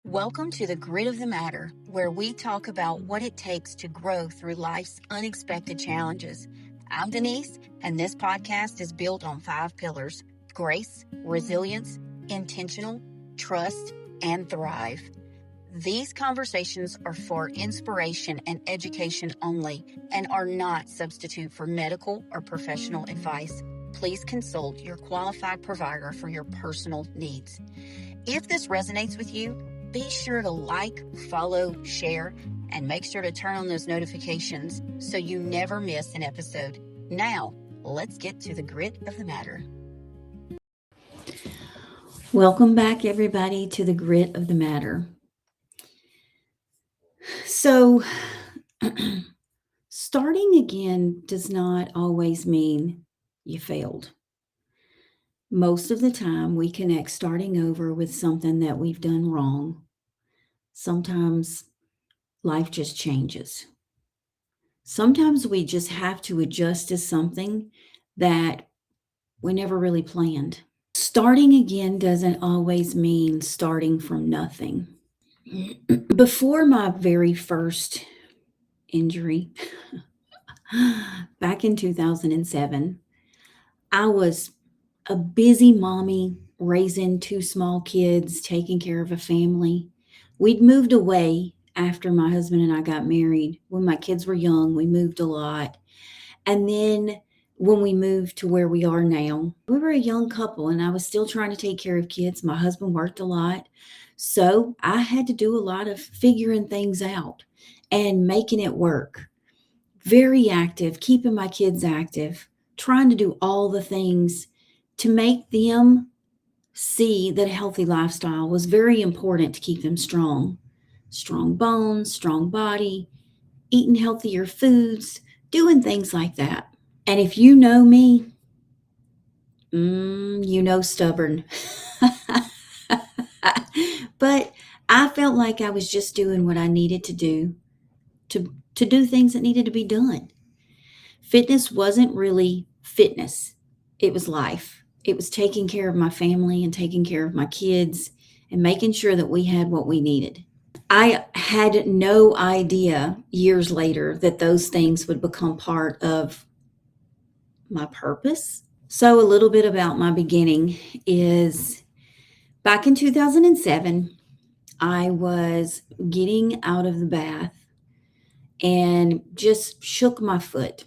Welcome to the Grit of the Matter, where we talk about what it takes to grow through life's unexpected challenges. I'm Denise, and this podcast is built on 5 pillars: grace, resilience, intentional, trust, and thrive. These conversations are for inspiration and education only and are not substitute for medical or professional advice. Please consult your qualified provider for your personal needs. If this resonates with you, be sure to like, follow, share, and make sure to turn on those notifications so you never miss an episode. Now, let's get to the grit of the matter. Welcome back, everybody, to the Grit of the Matter. So, starting again does not always mean you failed. Most of the time, we connect starting over with something that we've done wrong. Sometimes life just changes. Sometimes we just have to adjust to something that we never really planned. Starting again doesn't always mean starting from nothing. Before my very first injury, back in 2007, I was a busy mommy, raising 2 small kids, taking care of a family. We'd moved away after my husband and I got married. When my kids were young, we moved a lot. And then when we moved to where we are now, we were a young couple and I was still trying to take care of kids. My husband worked a lot. So I had to do a lot of figuring things out and making it work. Very active, keeping my kids active, trying to do all the things to make them see that a healthy lifestyle was very important to keep them strong. Strong bones, strong body, eating healthier foods, doing things like that. And if you know me, you know stubborn. But I felt like I was just doing what I needed to do to do things that needed to be done. Fitness wasn't really fitness. It was life. It was taking care of my family and taking care of my kids and making sure that we had what we needed. I had no idea years later that those things would become part of my purpose. So a little bit about my beginning is back in 2007, I was getting out of the bath and just shook my foot.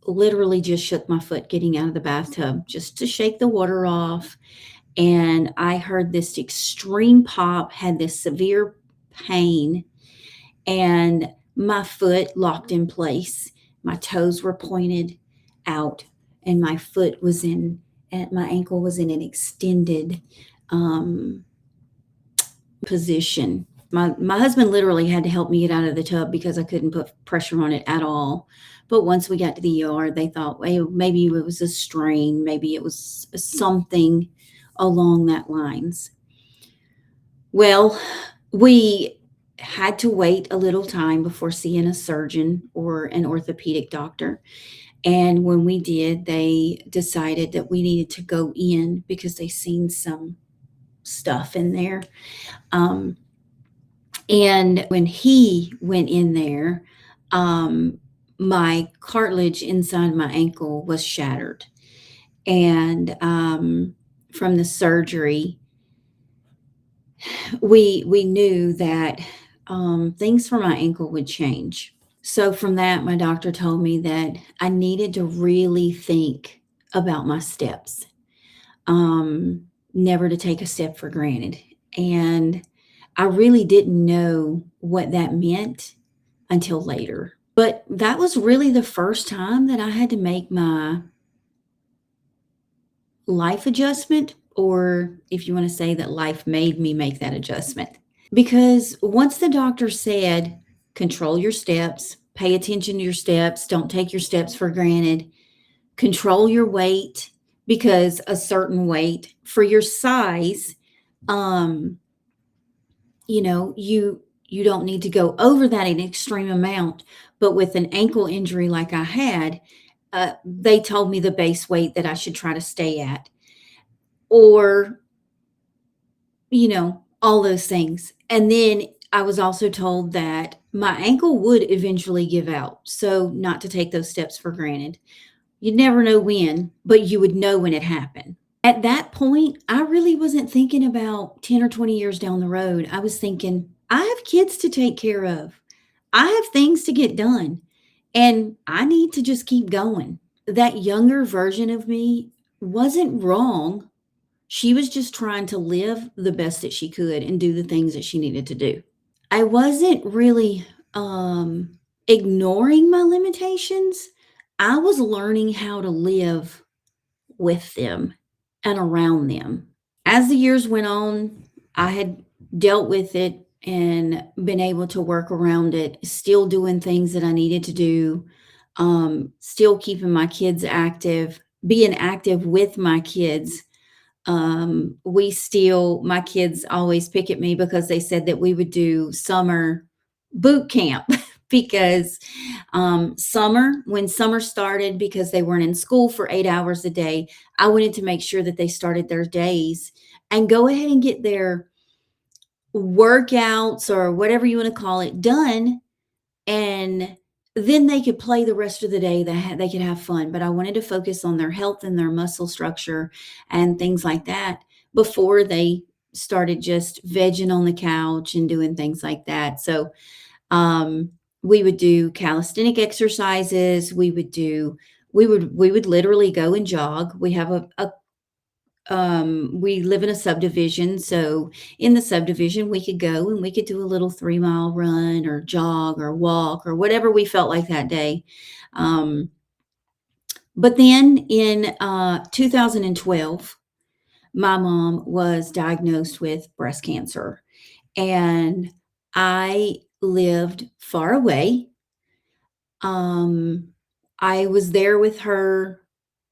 Literally just shook my foot getting out of the bathtub just to shake the water off. And I heard this extreme pop, had this severe pain, and my foot locked in place. My toes were pointed out, and my foot was in, and my ankle was in an extended position. My husband literally had to help me get out of the tub because I couldn't put pressure on it at all. But once we got to the ER, they thought, well, maybe it was a strain, maybe it was something along that lines. Well, we had to wait a little time before seeing a surgeon or an orthopedic doctor. And when we did, they decided that we needed to go in because they seen some stuff in there. And when he went in there, my cartilage inside my ankle was shattered. And from the surgery, we knew that things for my ankle would change. So from that, my doctor told me that I needed to really think about my steps, never to take a step for granted. And I really didn't know what that meant until later. But that was really the first time that I had to make my life adjustment, or if you want to say that life made me make that adjustment. Because once the doctor said, control your steps, pay attention to your steps, don't take your steps for granted, control your weight, because a certain weight for your size, you don't need to go over that in an extreme amount. But with an ankle injury like I had, they told me the base weight that I should try to stay at. Or, all those things. And then I was also told that my ankle would eventually give out. So, not to take those steps for granted. You'd never know when, but you would know when it happened. At that point, I really wasn't thinking about 10 or 20 years down the road. I was thinking, I have kids to take care of, I have things to get done, and I need to just keep going. That younger version of me wasn't wrong. She was just trying to live the best that she could and do the things that she needed to do. I wasn't really ignoring my limitations. I was learning how to live with them and around them. As the years went on, I had dealt with it and been able to work around it, still doing things that I needed to do, still keeping my kids active, being active with my kids. My kids always pick at me because they said that we would do summer boot camp because when summer started, because they weren't in school for 8 hours a day, I wanted to make sure that they started their days and go ahead and get their workouts or whatever you want to call it done, and then they could play the rest of the day. They could have fun, but I wanted to focus on their health and their muscle structure and things like that before they started just vegging on the couch and doing things like that. So um, we would do calisthenic exercises. We would literally go and jog. We live in a subdivision, so in the subdivision we could go and we could do a little 3 mile run or jog or walk or whatever we felt like that day. Um, but then in 2012, my mom was diagnosed with breast cancer, and I lived far away. Um, I was there with her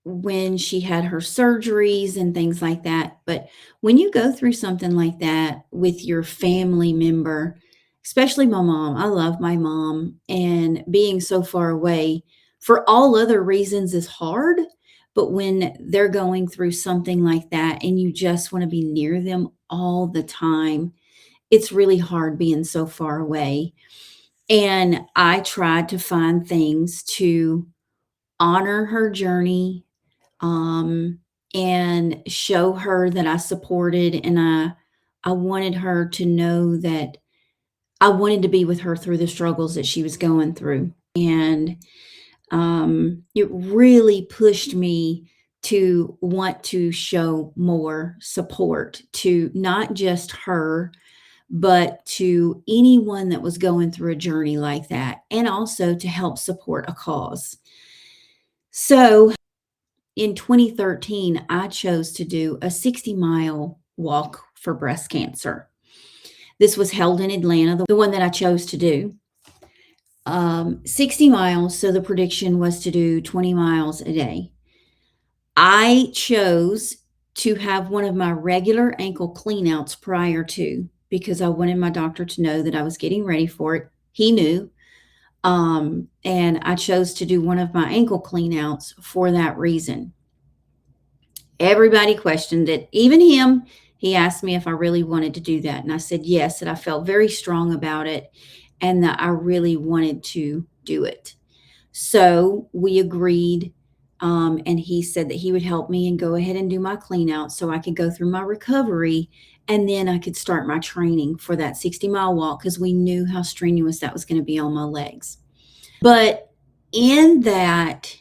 when she had her surgeries and things like that. But when you go through something like that with your family member, especially my mom, I love my mom, and being so far away for all other reasons is hard. But when they're going through something like that and you just want to be near them all the time, it's really hard being so far away. And I tried to find things to honor her journey, um, and show her that I supported, and I wanted her to know that I wanted to be with her through the struggles that she was going through. And it really pushed me to want to show more support to not just her, but to anyone that was going through a journey like that, and also to help support a cause. So in 2013, I chose to do a 60-mile walk for breast cancer. This was held in Atlanta, the one that I chose to do. 60 miles, so the prediction was to do 20 miles a day. I chose to have one of my regular ankle cleanouts prior to, because I wanted my doctor to know that I was getting ready for it. He knew. And I chose to do one of my ankle cleanouts for that reason. Everybody questioned it, even him. He asked me if I really wanted to do that. And I said yes, that I felt very strong about it and that I really wanted to do it. So we agreed. And he said that he would help me and go ahead and do my clean out so I could go through my recovery, and then I could start my training for that 60-mile walk, because we knew how strenuous that was going to be on my legs. But in that,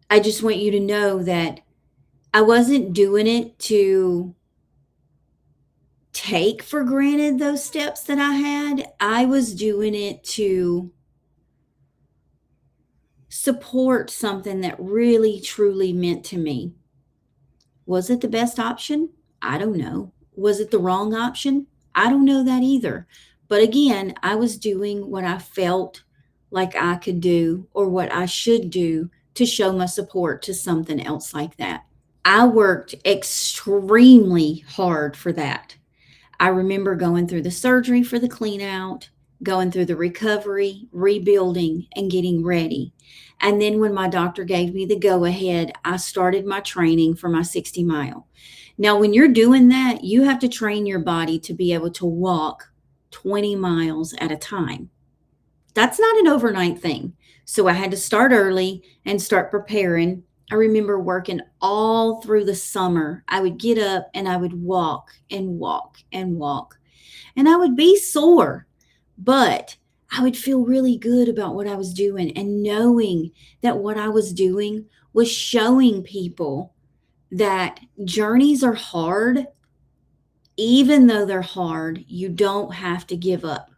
I just want you to know that I wasn't doing it to take for granted those steps that I had. I was doing it to support something that really, truly meant to me. Was it the best option? I don't know. Was it the wrong option? I don't know that either. But again, I was doing what I felt like I could do or what I should do to show my support to something else like that. I worked extremely hard for that. I remember going through the surgery for the clean out, going through the recovery, rebuilding, and getting ready. And then when my doctor gave me the go ahead, I started my training for my 60 mile. Now, when you're doing that, you have to train your body to be able to walk 20 miles at a time. That's not an overnight thing. So I had to start early and start preparing. I remember working all through the summer. I would get up and I would walk and walk and walk. And I would be sore, but I would feel really good about what I was doing and knowing that what I was doing was showing people that journeys are hard. Even though they're hard, you don't have to give up.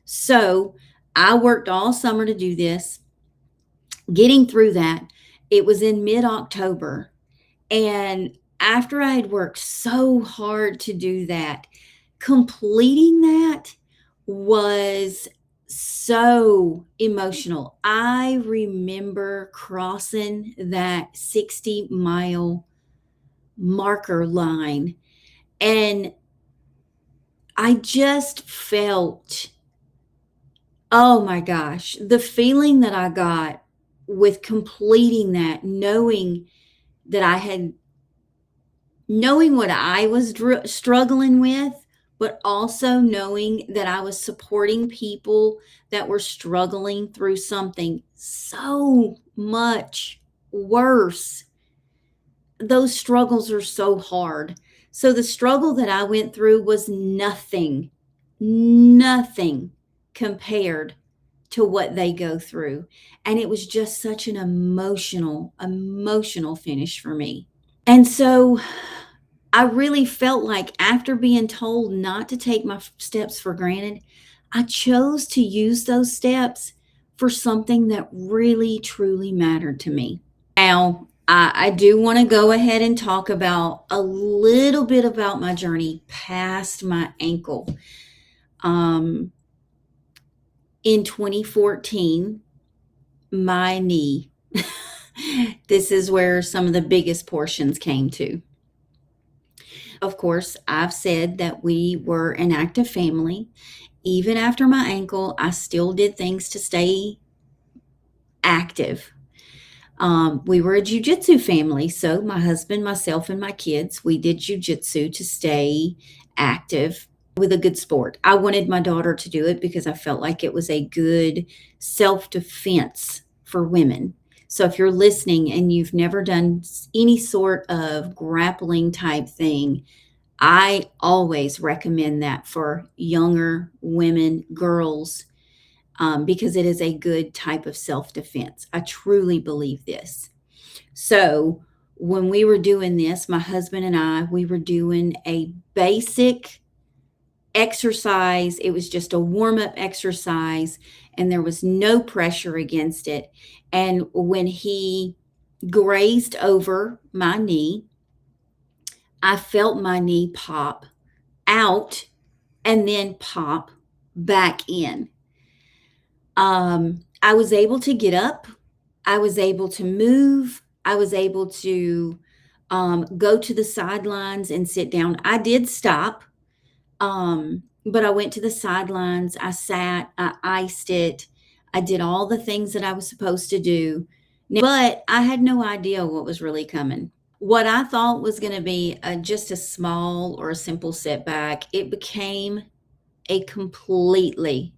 So I worked all summer to do this. Getting through that, it was in mid October. And after I had worked so hard to do that, completing that was so emotional. I remember crossing that 60-mile marker line, and I just felt, oh my gosh, the feeling that I got with completing that, knowing that knowing what I was struggling with, but also knowing that I was supporting people that were struggling through something so much worse. Those struggles are so hard. So the struggle that I went through was nothing compared to what they go through. And it was just such an emotional finish for me. And so I really felt like after being told not to take my steps for granted, I chose to use those steps for something that really, truly mattered to me. Now, I do want to go ahead and talk about a little bit about my journey past my ankle. In 2014, my knee, this is where some of the biggest portions came to. Of course, I've said that we were an active family. Even after my ankle, I still did things to stay active. We were a jiu-jitsu family. So my husband, myself, and my kids, we did jiu-jitsu to stay active with a good sport. I wanted my daughter to do it because I felt like it was a good self-defense for women. So if you're listening and you've never done any sort of grappling type thing, I always recommend that for younger women, girls, because it is a good type of self-defense. I truly believe this. So when we were doing this, my husband and I, we were doing a basic exercise. It was just a warm-up exercise, and there was no pressure against it. And when he grazed over my knee, I felt my knee pop out and then pop back in. I was able to get up. I was able to move. I was able to go to the sidelines and sit down. I did stop, but I went to the sidelines. I sat, I iced it. I did all the things that I was supposed to do. But I had no idea what was really coming. What I thought was going to be just a small or a simple setback, it became a completely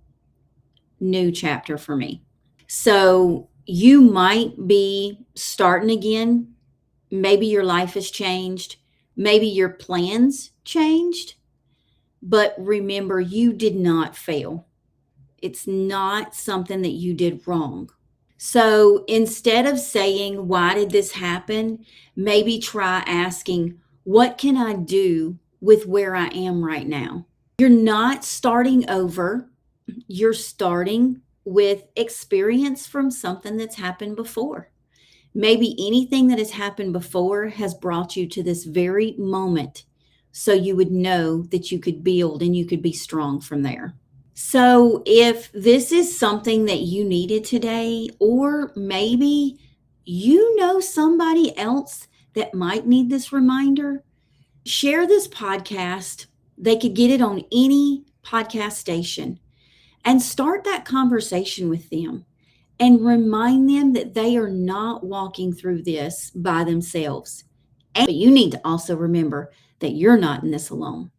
new chapter for me. So you might be starting again. Maybe your life has changed. Maybe your plans changed. But remember, you did not fail. It's not something that you did wrong. So instead of saying, why did this happen? Maybe try asking, what can I do with where I am right now? You're not starting over. You're starting with experience from something that's happened before. Maybe anything that has happened before has brought you to this very moment so you would know that you could build and you could be strong from there. So if this is something that you needed today, or maybe you know somebody else that might need this reminder, share this podcast. They could get it on any podcast station and start that conversation with them and remind them that they are not walking through this by themselves. But you need to also remember that you're not in this alone.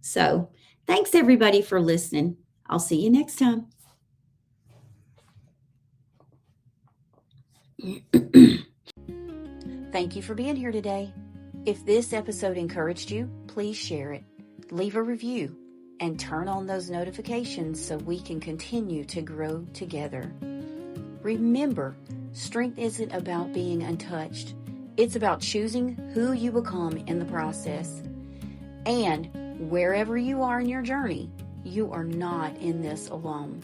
So, thanks everybody for listening. I'll see you next time. Thank you for being here today. If this episode encouraged you, please share it, leave a review, and turn on those notifications so we can continue to grow together. Remember, strength isn't about being untouched. It's about choosing who you become in the process. And wherever you are in your journey, you are not in this alone.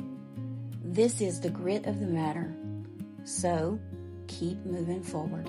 This is the grit of the matter. So, keep moving forward.